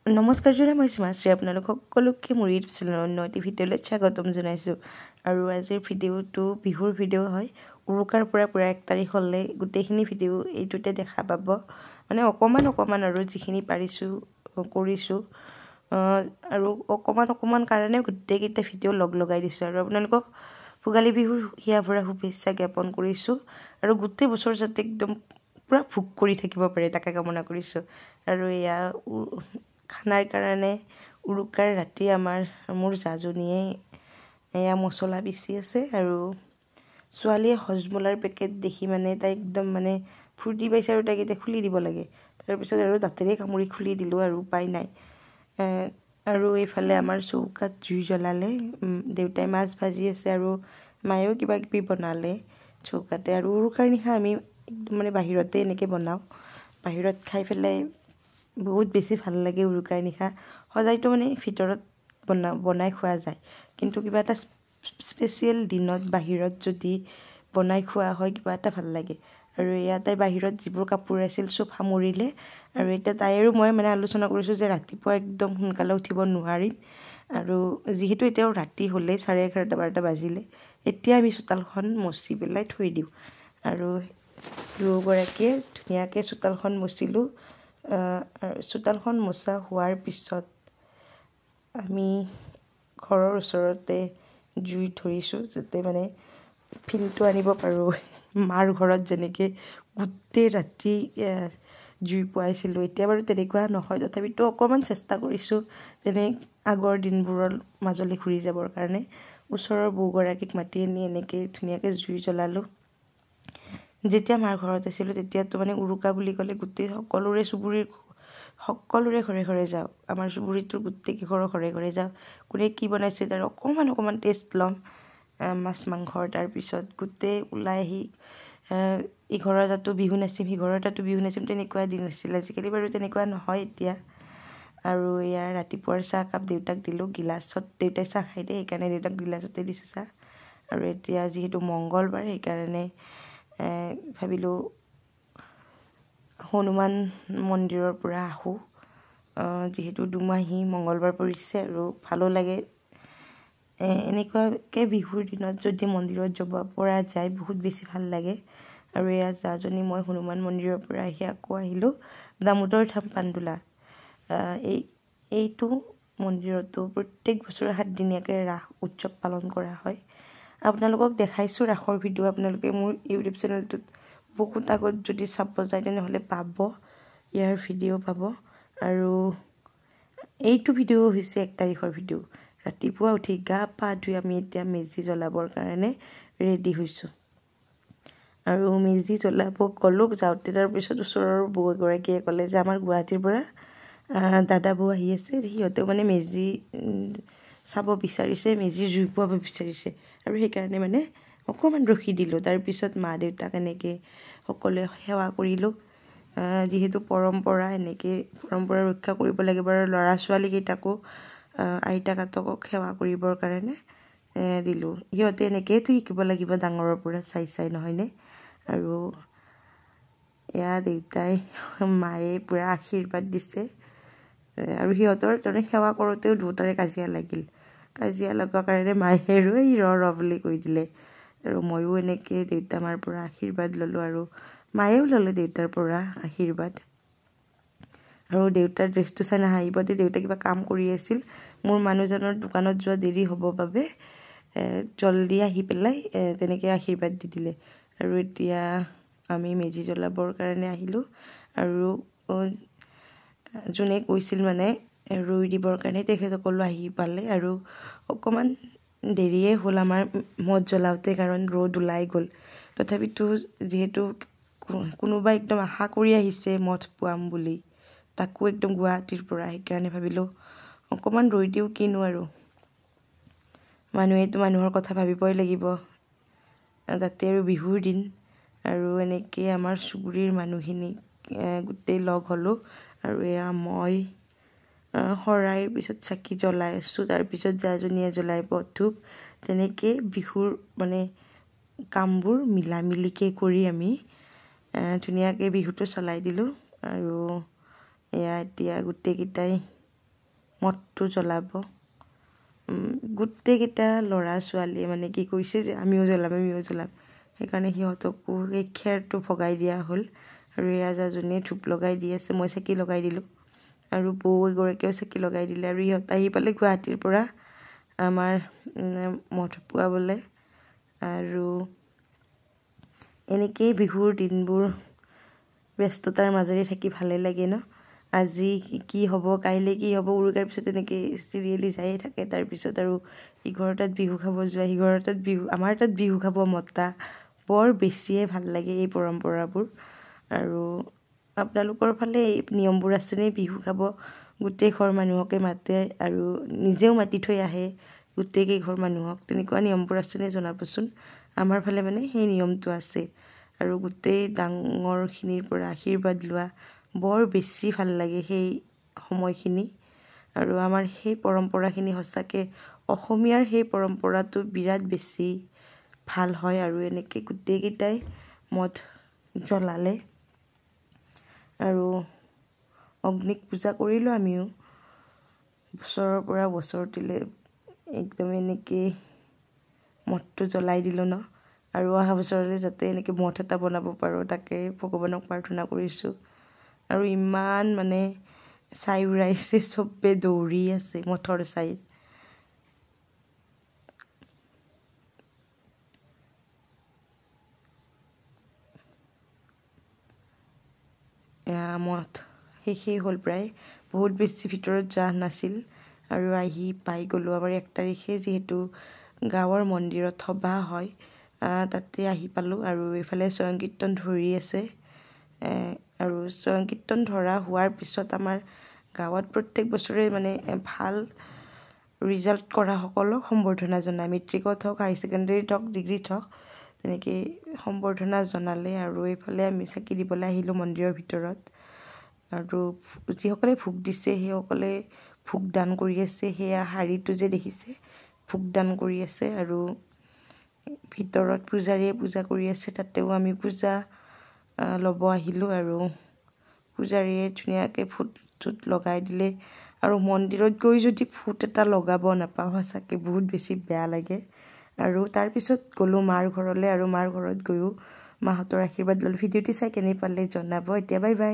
নমস্কাৰ জনাই মই সীমাশ্ৰী আপোনালোক সকলোকে মোৰ ইউটিউব চেনেলৰ অন্য এটি ভিডিঅ'লৈ স্বাগতম জনাইছোঁ। আৰু আজিৰ ভিডিঅ'টো বিহুৰ ভিডিঅ' হয়। উৰুকাৰ পৰা 1 তাৰিখলৈ গোটেইখিনি ভিডিঅ' এইটোতে দেখা পাব। মানে অকণমান আৰু যিখিনি পাৰিছোঁ কৰিছোঁ আৰু অকণমান কাৰণে গোটেইকেইটা ভিডিঅ' লগাই দিছোঁ আৰু আপোনালোকক ভোগালী বিহুৰ হিয়া ভৰা শুভেচ্ছা জ্ঞাপন কৰিছোঁ। আৰু গোটেই বছৰ যাতে একদম পূৰা ভোগ কৰি থাকিব পাৰে তাকে কামনা কৰিছোঁ। আৰু এয়া খানাৰ কাৰণে উৰুকাৰ ৰাতি মোৰ জাজনীয়ে এয়া মছলা পিচি আছে আৰু ছোৱালীয়ে হজমলাৰ পেকেট দেখি মানে তাই একদম মানে ফূৰ্তি পাইছে আৰু তাইক এতিয়া খুলি দিব লাগে। তাৰপিছত আৰু দাঁতেৰে কামুৰি খুলি দিলোঁ আৰু উপায় নাই। আৰু এইফালে আমাৰ চৌকাত জুই জ্বলালে, দেউতাই মাছ ভাজি আছে আৰু মায়েও কিবা কিবি বনালে চৌকাতে। আৰু উৰুকাৰ নিশা আমি একদম মানে বাহিৰতে এনেকৈ বনাওঁ। বাহিৰত খাই পেলাই বহুত বেছি ভাল লাগে। উৰুকাৰ নিশা সদায়তো মানে ভিতৰত বনাই খোৱা যায়, কিন্তু কিবা এটা স্পেচিয়েল দিনত বাহিৰত যদি বনাই খোৱা হয় কিবা এটা ভাল লাগে। আৰু ইয়াতে বাহিৰত যিবোৰ কাপোৰ আছিল চব সামৰিলে আৰু এতিয়া তাই আৰু মই মানে আলোচনা কৰিছোঁ যে ৰাতিপুৱা একদম সোনকালে উঠিব নোৱাৰিম। আৰু যিহেতু এতিয়াও ৰাতি হ'লেই 11:30-12 বাজিলে, এতিয়া আমি চোতালখন মচি পেলাই থৈ দিওঁ। আৰু দুয়োগৰাকীয়ে ধুনীয়াকৈ চোতালখন মচিলোঁ। আৰু চোতালখন মোচা হোৱাৰ পিছত আমি ঘৰৰ ওচৰতে জুই ধৰিছোঁ যাতে মানে ফিলটো আনিব পাৰোঁ। মাৰ ঘৰত যেনেকৈ গোটেই ৰাতি জুই পুৱাইছিলোঁ, এতিয়া বাৰু তেনেকুৱা নহয়, তথাপিতো অকণমান চেষ্টা কৰিছোঁ যেনে আগৰ দিনবোৰৰ মাজলৈ ঘূৰি যাবৰ কাৰণে। ওচৰৰ বৌগৰাকীক মাতি আনি এনেকৈ ধুনীয়াকৈ জুই জ্বলালোঁ। যেতিয়া মাৰ ঘৰত আছিলোঁ তেতিয়াতো মানে উৰুকা বুলি ক'লে গোটেই সকলোৰে ঘৰে ঘৰে যাওঁ। আমাৰ চুবুৰীটোৰ গোটেইকেইঘৰৰ ঘৰে ঘৰে যাওঁ। কোনে কি বনাইছে তাৰ অকণমান টেষ্ট ল'ম মাছ মাংসৰ। তাৰপিছত গোটেই ওলাই আহি ইঘৰৰ তাতো বিহু নাচিম, সিঘৰৰ তাতো বিহু নাচিম, তেনেকুৱা দিন আছিল। আজিকালি বাৰু তেনেকুৱা নহয় এতিয়া। আৰু ইয়াৰ ৰাতিপুৱাৰ চাহকাপ দেউতাক দিলোঁ গিলাচত। দেউতাই চাহ খাই দিয়ে, সেইকাৰণে দেউতাক গিলাচতে দিছোঁ চাহ। আৰু এতিয়া যিহেতু মংগলবাৰ সেইকাৰণে ভাবিলোঁ হনুমান মন্দিৰৰ পৰা আহোঁ। যিহেতু দুমাহী মংগলবাৰ পৰিছে আৰু ভালো লাগে। এনেকুৱাকৈ বিহুৰ দিনত যদি মন্দিৰত যাব পৰা যায় বহুত বেছি ভাল লাগে। আৰু এয়া জাজনী মই হনুমান মন্দিৰৰ পৰা আহি আকৌ আহিলোঁ দামোদৰ ধাম পাণ্ডোলা। এইটো মন্দিৰতো প্ৰত্যেক বছৰে 7 দিনীয়াকৈ ৰাস উৎসৱ পালন কৰা হয়। আপোনালোকক দেখাইছোঁ ৰাসৰ ভিডিঅ'। আপোনালোকে মোৰ ইউটিউব চেনেলটোত বহুত আগত যদি চাব যায় তেনেহ'লে পাব, ইয়াৰ ভিডিঅ' পাব। আৰু এইটো ভিডিঅ' হৈছে 1 তাৰিখৰ ভিডিঅ'। ৰাতিপুৱা উঠি গা পা ধুই আমি এতিয়া মেজি জ্বলাবৰ কাৰণে ৰেডি হৈছোঁ। আৰু মেজি জ্বলাব গ'লোঁ, যাওঁতে তাৰপিছত ওচৰৰ বৌ এগৰাকীয়ে ক'লে যে আমাৰ গুৱাহাটীৰ পৰা দাদা বৌ আহি আছে, সিহঁতেও মানে মেজি চাব বিচাৰিছে, মেজিৰ জুই পোৱাব বিচাৰিছে। আৰু সেইকাৰণে মানে অকণমান ৰখি দিলোঁ। তাৰপিছত মা দেউতাক এনেকৈ সকলোৱে সেৱা কৰিলোঁ। যিহেতু পৰম্পৰা, এনেকৈ পৰম্পৰা ৰক্ষা কৰিব লাগিব। আৰু ল'ৰা ছোৱালীকেইটাকো আইতা কাটকক সেৱা কৰিবৰ কাৰণে দিলোঁ। সিহঁতে এনেকৈয়েতো শিকিব লাগিব ডাঙৰৰ পৰা চাই নহয়নে। আৰু এয়া দেউতাই মায়ে পূৰা আশীৰ্বাদ দিছে। আৰু সিহঁতৰ তাৰমানে সেৱা কৰোঁতেও দুয়োটাৰে কাজিয়া লাগিল। কাজিয়া লগাৰ কাৰণে মায়ে আৰু এই ৰ বুলি কৈ দিলে। আৰু ময়ো এনেকৈ দেউতা মাৰ পৰা আশীৰ্বাদ ল'লোঁ আৰু মায়েও ল'লে দেউতাৰ পৰা আশীৰ্বাদ। আৰু দেউতাৰ ড্ৰেছটো চাই নাহাঁহিব দেই, দেউতাই কিবা কাম কৰি আছিল। মোৰ মানুহজনৰ দোকানত যোৱা দেৰি হ'ব বাবে জলদি আহি পেলাই তেনেকৈ আশীৰ্বাদ দি দিলে। আৰু এতিয়া আমি মেজি জ্বলাবৰ কাৰণে আহিলোঁ। আৰু যোনে কৈছিল মানে ৰুই দিবৰ কাৰণে তেখেতসকলো আহি পালে। আৰু অকণমান দেৰিয়ে হ'ল আমাৰ মদ জ্বলাওঁতে, কাৰণ ৰ'দ ওলাই গ'ল। তথাপিতো যিহেতু কোনোবাই একদম আশা কৰি আহিছে মদ পোৱাম বুলি, তাকো একদম গুৱাহাটীৰ পৰা, সেইকাৰণে ভাবিলোঁ অকণমান ৰৈ দিওঁ, কিনো আৰু মানুহেতো মানুহৰ কথা ভাবিবই লাগিব, তাতে আৰু বিহুৰ দিন। আৰু এনেকৈ আমাৰ চুবুৰীৰ মানুহখিনি গোটেই লগ হ'লোঁ। আৰু এয়া মই শৰাইৰ পিছত চাকি জ্বলাই আছোঁ, তাৰপিছত জাজনীয়ে জ্বলাইব ধূপ। তেনেকৈ বিহুৰ মানে কামবোৰ মিলামিলিকৈ কৰি আমি ধুনীয়াকৈ বিহুটো চলাই দিলোঁ। আৰু এয়া এতিয়া গোটেইকেইটাই মঠটো জ্বলাব গোটেইকেইটা ল'ৰা ছোৱালীয়ে মানে কি কৰিছে যে আমিও জ্বলাম সেইকাৰণে সিহঁতকো এই খেৰটো ভগাই দিয়া হ'ল আৰু এই আজাজনীয়ে ধূপ লগাই দি আছে মই চাকি লগাই দিলোঁ আৰু বৌ এগৰাকীয়েও চাকি লগাই দিলে আৰু ইহঁত আহি পালে গুৱাহাটীৰ পৰা আমাৰ মঠ পুৱাবলৈ আৰু এনেকেই বিহুৰ দিনবোৰ ব্যস্ততাৰ মাজেৰে থাকি ভালে লাগে ন আজি কি হ'ব কাইলৈ কি হ'ব উৰুকাৰ পিছত এনেকৈ চিৰিয়েলি যায়ে থাকে তাৰপিছত আৰু ইঘৰ তাত বিহু খাব যোৱা সিঘৰ তাত বিহু আমাৰ তাত বিহু খাব মতা বৰ বেছিয়ে ভাল লাগে এই পৰম্পৰাবোৰ আৰু আপোনালোকৰ ফালে এই নিয়মবোৰ আছেনে বিহু খাব গোটেই ঘৰ মানুহকে মাতে আৰু নিজেও মাতি থৈ আহে গোটেইকেইঘৰ মানুহক তেনেকুৱা নিয়মবোৰ আছেনে জনাবচোন আমাৰ ফালে মানে সেই নিয়মটো আছে আৰু গোটেই ডাঙৰখিনিৰ পৰা আশীৰ্বাদ লোৱা বৰ বেছি ভাল লাগে সেই সময়খিনি আৰু আমাৰ সেই পৰম্পৰাখিনি সঁচাকৈ অসমীয়াৰ সেই পৰম্পৰাটো বিৰাট বেছি ভাল হয় আৰু এনেকৈ গোটেইকেইটাই মঠ জ্বলালে আৰু অগ্নিক পূজা কৰিলোঁ আমিও বছৰৰ পৰা বছৰটিলে একদম এনেকৈ মঠটো জ্বলাই দিলোঁ ন আৰু অহা বছৰলৈ যাতে এনেকৈ মঠ এটা বনাব পাৰোঁ তাকে ভগৱানক প্ৰাৰ্থনা কৰিছোঁ আৰু ইমান মানে ছাই উৰাইছে চবে দৌৰি আছে মঠৰ ছাইত মঠ শেষেই হ'ল প্ৰায় বহুত বেছি ভিতৰত যোৱা নাছিল আৰু আহি পাই গ'লোঁ আমাৰ 1 তাৰিখে যিহেতু গাঁৱৰ মন্দিৰত সভা হয় তাতে আহি পালোঁ আৰু এইফালে স্বয়ং কীৰ্তন ধৰি আছে আৰু স্বয়ং কীৰ্তন ধৰা হোৱাৰ পিছত আমাৰ গাঁৱত প্ৰত্যেক বছৰে মানে ভাল ৰিজাল্ট কৰা সকলক সম্বৰ্ধনা জনায় মেট্ৰিকত হওক হাই ছেকেণ্ডেৰীত হওক ডিগ্ৰীত হওক তেনেকৈ সম্বৰ্ধনা জনালে আৰু এইফালে আমি চাকি দিবলৈ আহিলোঁ মন্দিৰৰ ভিতৰত আৰু যিসকলে ভোগ দিছে সেইসকলে ভোগ দান কৰি আছে সেয়া শাৰীটো যে দেখিছে ভোগ দান কৰি আছে আৰু ভিতৰত পূজাৰীয়ে পূজা কৰি আছে তাতেও আমি পূজা ল'ব আহিলোঁ আৰু পূজাৰীয়ে ধুনীয়াকৈ ফুট লগাই দিলে আৰু মন্দিৰত গৈ যদি ফুট এটা লগাব নাপাওঁ সঁচাকৈ বহুত বেছি বেয়া লাগে আৰু তাৰপিছত গ'লোঁ মাৰ ঘৰলৈ আৰু মাৰ ঘৰত গৈও মাহঁতৰ আশীৰ্বাদ ল'লোঁ ভিডিঅ'টি চাই কেনে পালে জনাব এতিয়া বাই বাই